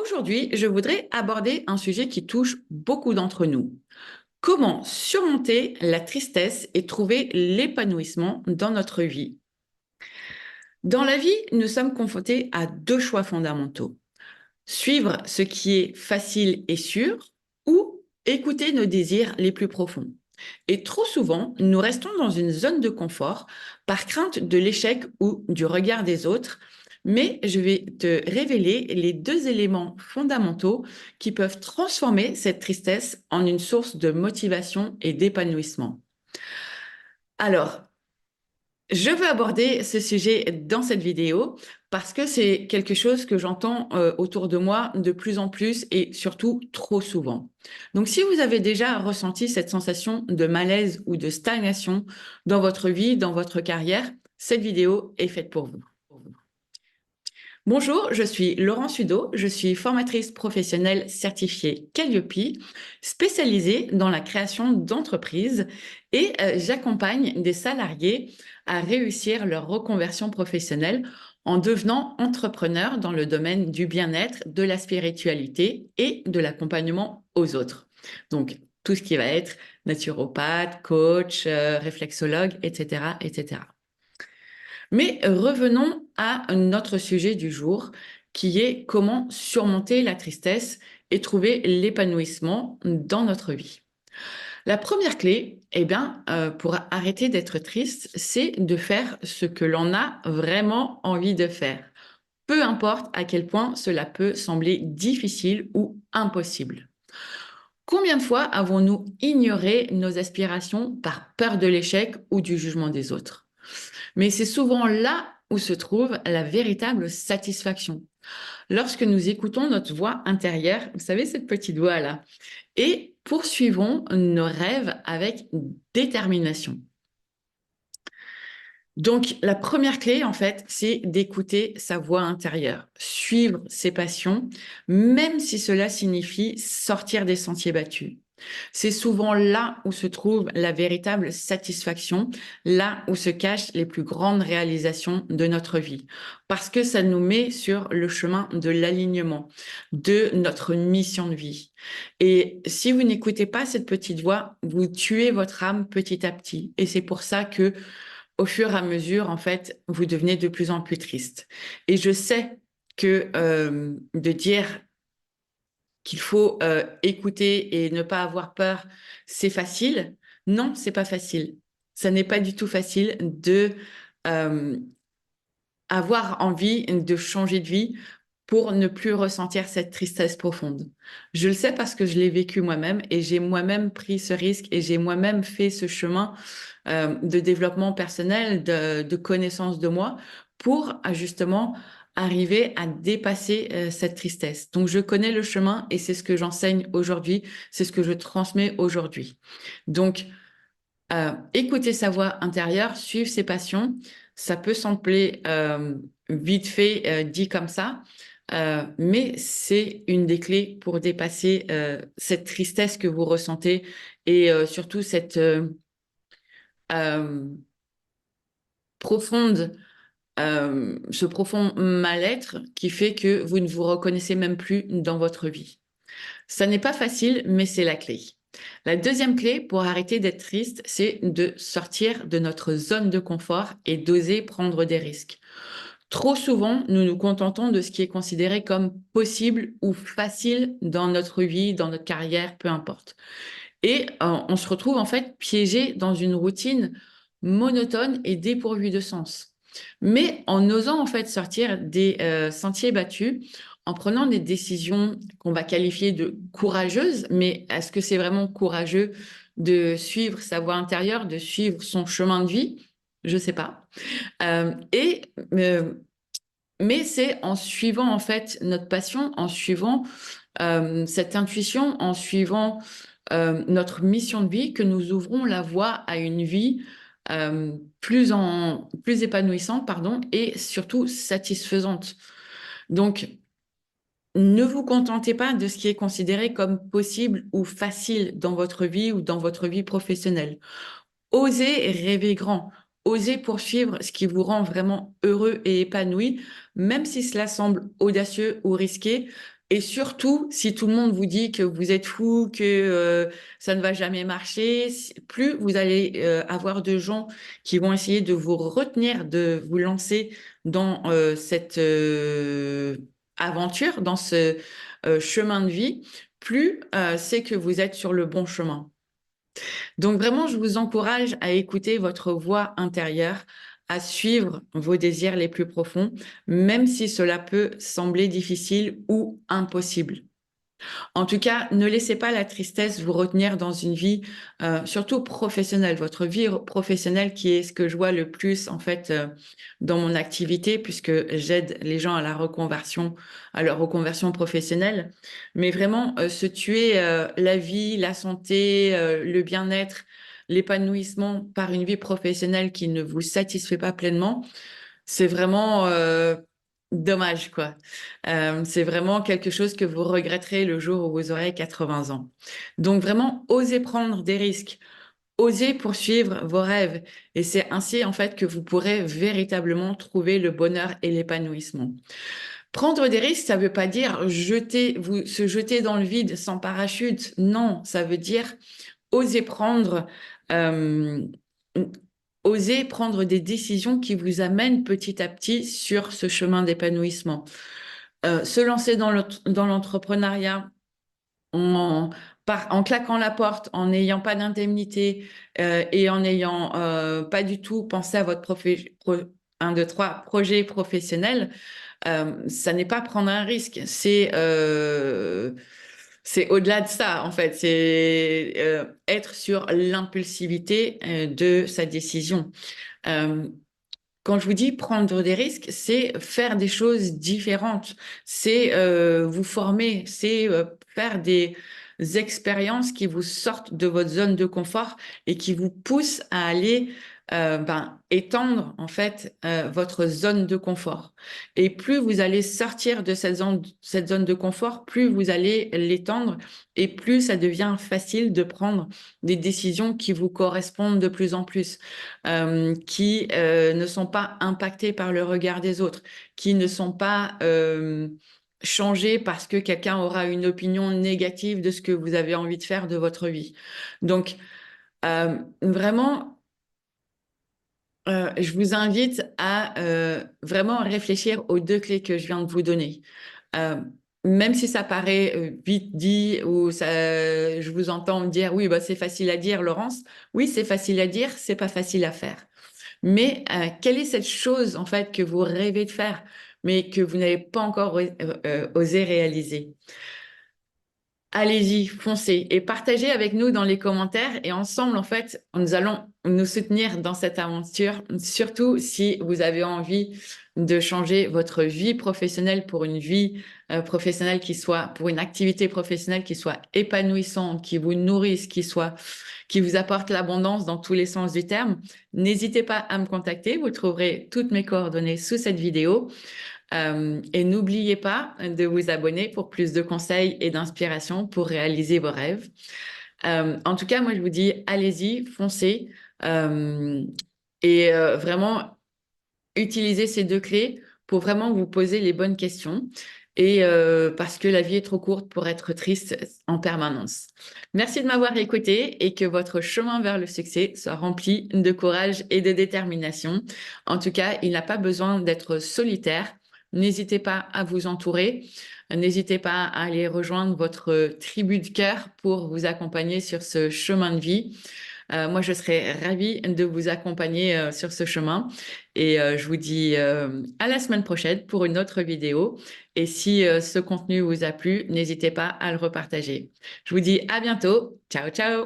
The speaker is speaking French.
Aujourd'hui, je voudrais aborder un sujet qui touche beaucoup d'entre nous. Comment surmonter la tristesse et trouver l'épanouissement dans notre vie? Dans la vie, nous sommes confrontés à deux choix fondamentaux. Suivre ce qui est facile et sûr ou écouter nos désirs les plus profonds. Et trop souvent, nous restons dans une zone de confort par crainte de l'échec ou du regard des autres. Mais je vais te révéler les deux éléments fondamentaux qui peuvent transformer cette tristesse en une source de motivation et d'épanouissement. Alors, je veux aborder ce sujet dans cette vidéo parce que c'est quelque chose que j'entends autour de moi de plus en plus et surtout trop souvent. Donc, si vous avez déjà ressenti cette sensation de malaise ou de stagnation dans votre vie, dans votre carrière, cette vidéo est faite pour vous. Bonjour, je suis Laurent Sudo, je suis formatrice professionnelle certifiée Calliope, spécialisée dans la création d'entreprises et j'accompagne des salariés à réussir leur reconversion professionnelle en devenant entrepreneurs dans le domaine du bien-être, de la spiritualité et de l'accompagnement aux autres. Donc, tout ce qui va être naturopathe, coach, réflexologue, etc., etc. Mais revenons à notre sujet du jour, qui est comment surmonter la tristesse et trouver l'épanouissement dans notre vie. La première clé, pour arrêter d'être triste, c'est de faire ce que l'on a vraiment envie de faire. Peu importe à quel point cela peut sembler difficile ou impossible. Combien de fois avons-nous ignoré nos aspirations par peur de l'échec ou du jugement des autres? Mais c'est souvent là où se trouve la véritable satisfaction. Lorsque nous écoutons notre voix intérieure, vous savez, cette petite voix-là, et poursuivons nos rêves avec détermination. Donc, la première clé, en fait, c'est d'écouter sa voix intérieure, suivre ses passions, même si cela signifie sortir des sentiers battus. C'est souvent là où se trouve la véritable satisfaction, là où se cachent les plus grandes réalisations de notre vie, parce que ça nous met sur le chemin de l'alignement, de notre mission de vie. Et si vous n'écoutez pas cette petite voix, vous tuez votre âme petit à petit. Et c'est pour ça que au fur et à mesure, en fait, vous devenez de plus en plus triste. Et je sais que de dire qu'il faut écouter et ne pas avoir peur, c'est facile. Non, c'est pas facile. Ça n'est pas du tout facile de euh, avoir envie de changer de vie pour ne plus ressentir cette tristesse profonde. Je le sais parce que je l'ai vécu moi-même et j'ai moi-même pris ce risque et j'ai moi-même fait ce chemin de développement personnel, de connaissance de moi pour justement arriver à dépasser cette tristesse. Donc je connais le chemin et c'est ce que j'enseigne aujourd'hui, c'est ce que je transmets aujourd'hui. Donc écouter sa voix intérieure, suivre ses passions, ça peut sembler vite fait dit comme ça, mais c'est une des clés pour dépasser cette tristesse que vous ressentez et surtout cette euh, profonde, ce profond mal-être qui fait que vous ne vous reconnaissez même plus dans votre vie. Ça n'est pas facile, mais c'est la clé. La deuxième clé pour arrêter d'être triste, c'est de sortir de notre zone de confort et d'oser prendre des risques. Trop souvent, nous nous contentons de ce qui est considéré comme possible ou facile dans notre vie, dans notre carrière, peu importe. Et on se retrouve en fait piégé dans une routine monotone et dépourvue de sens. Mais en osant en fait sortir des sentiers battus, en prenant des décisions qu'on va qualifier de courageuses, mais est-ce que c'est vraiment courageux de suivre sa voie intérieure, de suivre son chemin de vie? Je ne sais pas. Euh, et euh, mais c'est en suivant en fait notre passion, en suivant cette intuition, en suivant notre mission de vie que nous ouvrons la voie à une vie plus épanouissante, pardon, et surtout satisfaisante. Donc, ne vous contentez pas de ce qui est considéré comme possible ou facile dans votre vie ou dans votre vie professionnelle. Osez rêver grand, osez poursuivre ce qui vous rend vraiment heureux et épanoui, même si cela semble audacieux ou risqué. Et surtout, si tout le monde vous dit que vous êtes fou, que ça ne va jamais marcher, plus vous allez avoir de gens qui vont essayer de vous retenir, de vous lancer dans cette aventure, dans ce chemin de vie, plus c'est que vous êtes sur le bon chemin. Donc vraiment, je vous encourage à écouter votre voix intérieure, à suivre vos désirs les plus profonds, même si cela peut sembler difficile ou impossible. En tout cas, ne laissez pas la tristesse vous retenir dans une vie, surtout professionnelle, votre vie professionnelle qui est ce que je vois le plus en fait dans mon activité, puisque j'aide les gens à leur reconversion professionnelle. Mais vraiment, se tuer la vie, la santé, le bien-être, l'épanouissement par une vie professionnelle qui ne vous satisfait pas pleinement, c'est vraiment dommage, quoi. C'est vraiment quelque chose que vous regretterez le jour où vous aurez 80 ans. Donc vraiment, osez prendre des risques, osez poursuivre vos rêves. Et c'est ainsi, en fait, que vous pourrez véritablement trouver le bonheur et l'épanouissement. Prendre des risques, ça ne veut pas dire se jeter dans le vide sans parachute. Non, ça veut dire oser prendre, euh, oser prendre des décisions qui vous amènent petit à petit sur ce chemin d'épanouissement. Se lancer dans l'entrepreneuriat en claquant la porte, en n'ayant pas d'indemnité et en n'ayant pas du tout pensé à votre un, deux, trois projet professionnel, ça n'est pas prendre un risque, c'est au-delà de ça, en fait. C'est être sur l'impulsivité de sa décision. Euh, Quand je vous dis prendre des risques, c'est faire des choses différentes, c'est vous former, c'est faire des expériences qui vous sortent de votre zone de confort et qui vous poussent à aller étendre en fait votre zone de confort. Et plus vous allez sortir de cette zone de confort, plus vous allez l'étendre et plus ça devient facile de prendre des décisions qui vous correspondent de plus en plus, qui ne sont pas impactées par le regard des autres, qui ne sont pas changées parce que quelqu'un aura une opinion négative de ce que vous avez envie de faire de votre vie. Donc, vraiment, je vous invite à vraiment réfléchir aux deux clés que je viens de vous donner. Euh, Même si ça paraît vite dit ou je vous entends me dire oui, bah, c'est facile à dire, Laurence. Oui, c'est facile à dire, c'est pas facile à faire. Mais quelle est cette chose en fait que vous rêvez de faire, mais que vous n'avez pas encore osé réaliser? Allez-y, foncez et partagez avec nous dans les commentaires et ensemble, en fait, nous allons nous soutenir dans cette aventure, surtout si vous avez envie de changer votre vie professionnelle pour une vie professionnelle pour une activité professionnelle qui soit épanouissante, qui vous nourrisse, qui vous apporte l'abondance dans tous les sens du terme. N'hésitez pas à me contacter, vous trouverez toutes mes coordonnées sous cette vidéo. Et n'oubliez pas de vous abonner pour plus de conseils et d'inspiration pour réaliser vos rêves. En tout cas, moi, je vous dis, allez-y, foncez et vraiment utilisez ces deux clés pour vraiment vous poser les bonnes questions et parce que la vie est trop courte pour être triste en permanence. Merci de m'avoir écouté et que votre chemin vers le succès soit rempli de courage et de détermination. En tout cas, il n'a pas besoin d'être solitaire. N'hésitez pas à vous entourer. N'hésitez pas à aller rejoindre votre tribu de cœur pour vous accompagner sur ce chemin de vie. Moi, je serais ravie de vous accompagner sur ce chemin. Et je vous dis à la semaine prochaine pour une autre vidéo. Et si ce contenu vous a plu, n'hésitez pas à le repartager. Je vous dis à bientôt. Ciao, ciao!